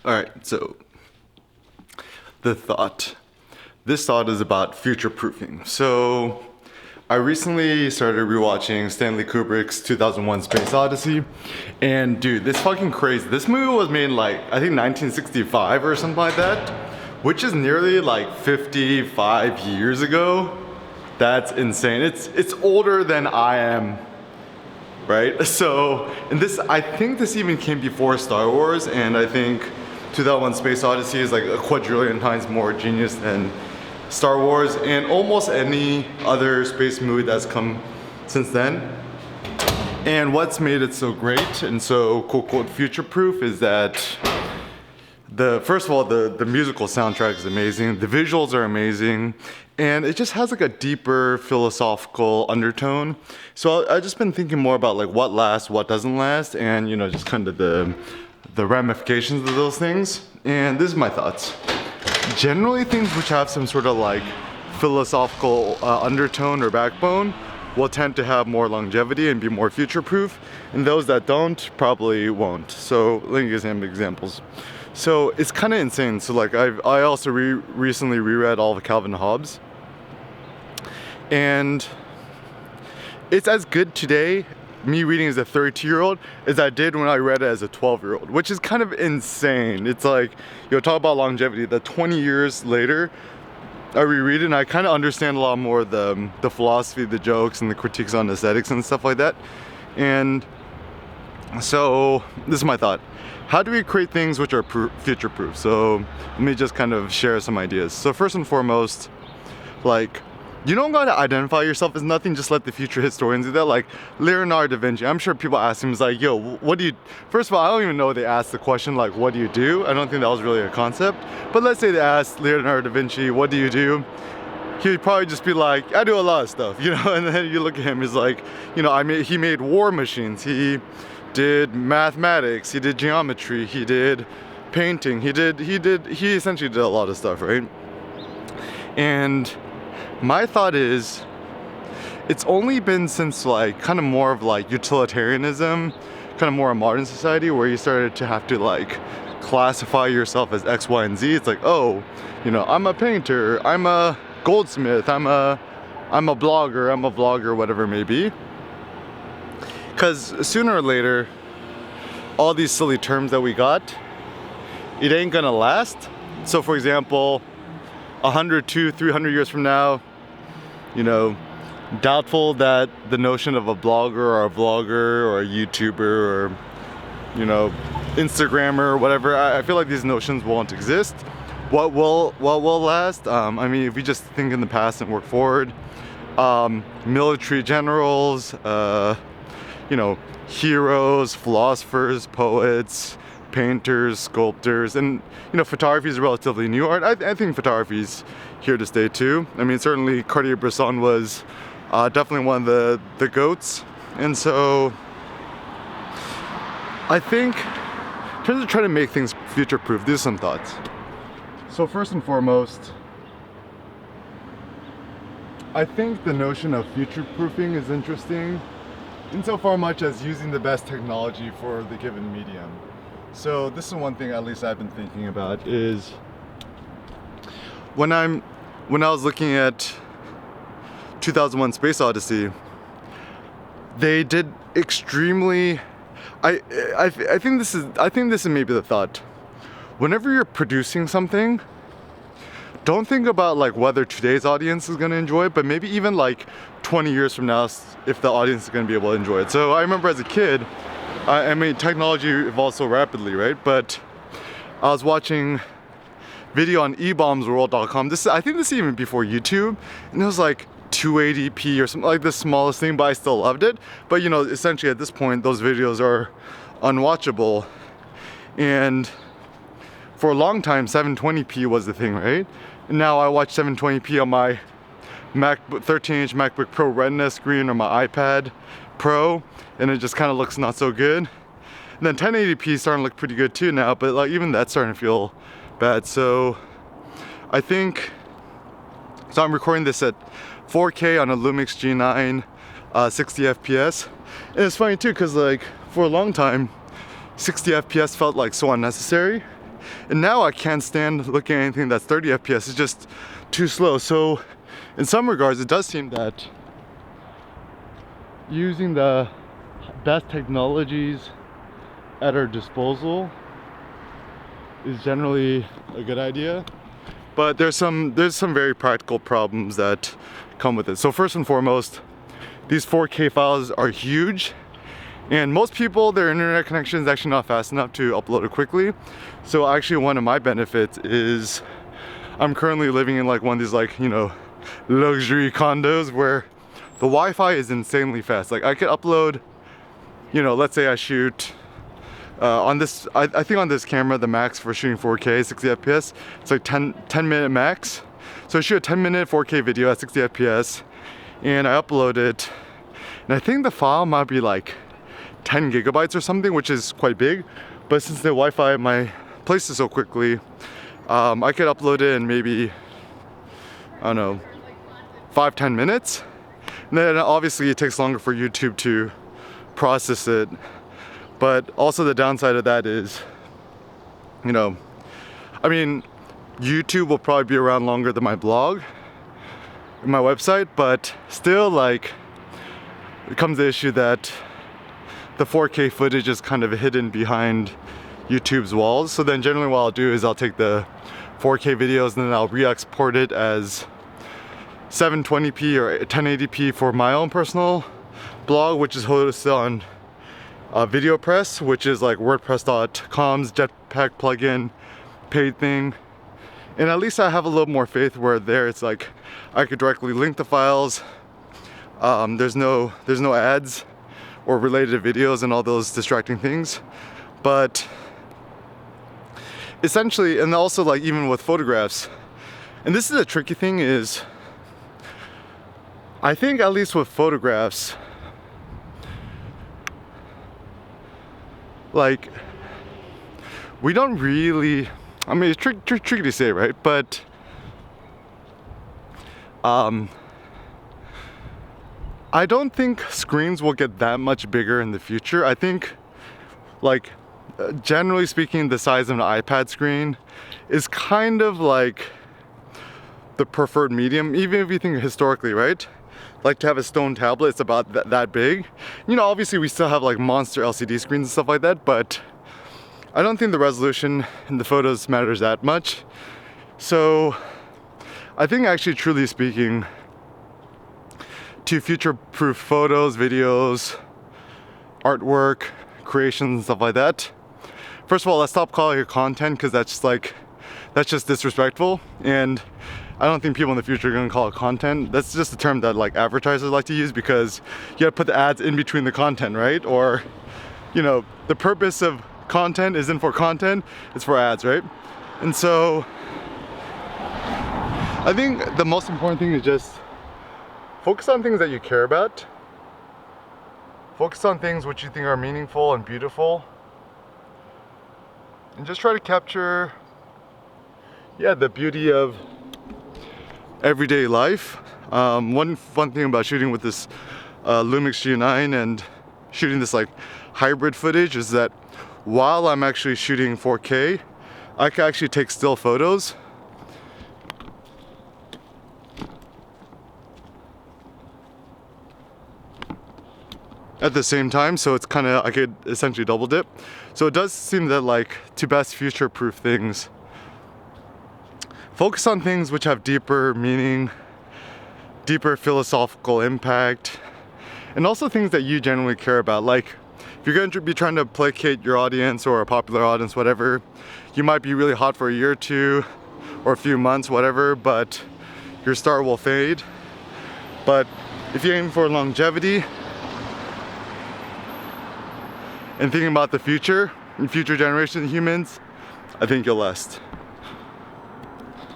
Alright, so this thought is about future proofing. So I recently started rewatching Stanley Kubrick's 2001 Space Odyssey, and dude, this fucking crazy. This movie was made in like, I think 1965 or something like that, which is nearly like 55 years ago. That's insane. It's older than I am, right? So, and this, I think this even came before Star Wars, and I think 2001 Space Odyssey is like a quadrillion times more genius than Star Wars and almost any other space movie that's come since then. And what's made it so great and so quote future-proof is that first of all, the musical soundtrack is amazing, the visuals are amazing, and it just has like a deeper philosophical undertone. So I've just been thinking more about like what lasts, what doesn't last, and just kind of the ramifications of those things. And this is my thoughts. Generally, things which have some sort of like philosophical undertone or backbone will tend to have more longevity and be more future-proof, and those that don't probably won't. So let me give some examples. So it's kind of insane. So like I also recently reread all of Calvin Hobbes, and it's as good today, me reading as a 32-year-old, as I did when I read it as a 12-year-old, which is kind of insane. It's like, talk about longevity, that 20 years later, I reread it and I kind of understand a lot more the philosophy, the jokes, and the critiques on aesthetics and stuff like that. And so this is my thought. How do we create things which are future-proof? So let me just kind of share some ideas. So first and foremost, like, you don't gotta identify yourself as nothing, just let the future historians do that. Like Leonardo da Vinci, I'm sure people ask him, like, yo, what do you, first of all, I don't even know they asked the question, like, what do you do? I don't think that was really a concept. But let's say they asked Leonardo da Vinci, what do you do? He would probably just be like, I do a lot of stuff, and then you look at him, he's like, he made war machines, he did mathematics, he did geometry, he did painting, he essentially did a lot of stuff, right? And my thought is, it's only been since like kind of more of like utilitarianism, kind of more a modern society, where you started to have to like classify yourself as X, Y, and Z. It's like, oh, I'm a painter, I'm a goldsmith, I'm a blogger, I'm a vlogger, whatever it may be. Because sooner or later, all these silly terms that we got, it ain't gonna last. So for example, 100, 200, 300 years from now, doubtful that the notion of a blogger or a vlogger or a YouTuber or, Instagrammer or whatever, I feel like these notions won't exist. What will last? I mean, if we just think in the past and work forward, military generals, heroes, philosophers, poets, painters, sculptors, and photography is relatively new art. I think photography is here to stay too. I mean, certainly Cartier-Bresson was definitely one of the goats, and so I think in terms of trying to make things future-proof, these are some thoughts. So first and foremost, I think the notion of future-proofing is interesting insofar much as using the best technology for the given medium. So this is one thing at least I've been thinking about is when I was looking at 2001 Space Odyssey, they did extremely, I think this is maybe the thought. Whenever you're producing something, don't think about like whether today's audience is going to enjoy it, but maybe even like 20 years from now if the audience is going to be able to enjoy it. So I remember as a kid, I mean, technology evolves so rapidly, right? But I was watching video on ebombsworld.com. I think this is even before YouTube, and it was like 280p or something, like the smallest thing, but I still loved it. But essentially at this point, those videos are unwatchable. And for a long time, 720p was the thing, right? And now I watch 720p on my 13-inch MacBook Pro Retina screen or my iPad Pro, and it just kind of looks not so good. And then 1080p is starting to look pretty good too now, but like even that's starting to feel bad. So I think, so I'm recording this at 4K on a Lumix G9, 60 FPS. And it's funny too, because like for a long time, 60 FPS felt like so unnecessary. And now I can't stand looking at anything that's 30 FPS. It's just too slow. So in some regards, it does seem that using the best technologies at our disposal is generally a good idea. But there's some very practical problems that come with it. So first and foremost, these 4K files are huge, and most people, their internet connection is actually not fast enough to upload it quickly. So actually one of my benefits is I'm currently living in like one of these, like, you know, luxury condos where the Wi-Fi is insanely fast. Like I could upload, you know, let's say I shoot on this, I think on this camera, the max for shooting 4K, 60 FPS, it's like 10 minute max. So I shoot a 10-minute 4K video at 60 FPS and I upload it. And I think the file might be like 10 gigabytes or something, which is quite big. But since the Wi-Fi at my place is so quickly, I could upload it in maybe, I don't know, 5-10 minutes. And then obviously it takes longer for YouTube to process it. But also the downside of that is, you know, I mean, YouTube will probably be around longer than my blog and my website, but still, like, it comes to the issue that the 4K footage is kind of hidden behind YouTube's walls. So then generally what I'll do is I'll take the 4K videos and then I'll re-export it as 720p or 1080p for my own personal blog, which is hosted on VideoPress, which is like WordPress.com's Jetpack plugin paid thing. And at least I have a little more faith where there it's like I could directly link the files. There's no ads or related videos and all those distracting things. But essentially, and also like even with photographs, and this is a tricky thing, is I think at least with photographs, like, we don't really, I mean, it's tricky to say, right? But I don't think screens will get that much bigger in the future. I think, like, generally speaking, the size of an iPad screen is kind of like the preferred medium, even if you think historically, right? Like to have a stone tablet, it's about that big. You know, obviously we still have like monster LCD screens and stuff like that, but I don't think the resolution in the photos matters that much. So I think actually, truly speaking, to future-proof photos, videos, artwork, creations, and stuff like that, first of all, let's stop calling it content, because that's just disrespectful. And I don't think people in the future are gonna call it content. That's just a term that like advertisers like to use, because you gotta put the ads in between the content, right? Or, you know, the purpose of content isn't for content, it's for ads, right? And so I think the most important thing is just focus on things that you care about. Focus on things which you think are meaningful and beautiful. And just try to capture, yeah, the beauty of everyday life. One fun thing about shooting with this Lumix G9 and shooting this like hybrid footage is that while I'm actually shooting 4K, I can actually take still photos. At the same time, so it's kind of, I could essentially double dip. So it does seem that, like, to best future-proof things, focus on things which have deeper meaning, deeper philosophical impact, and also things that you generally care about. Like, if you're going to be trying to placate your audience or a popular audience, whatever, you might be really hot for a year or two or a few months, whatever, but your star will fade. But if you're aiming for longevity and thinking about the future and future generations of humans, I think you'll last.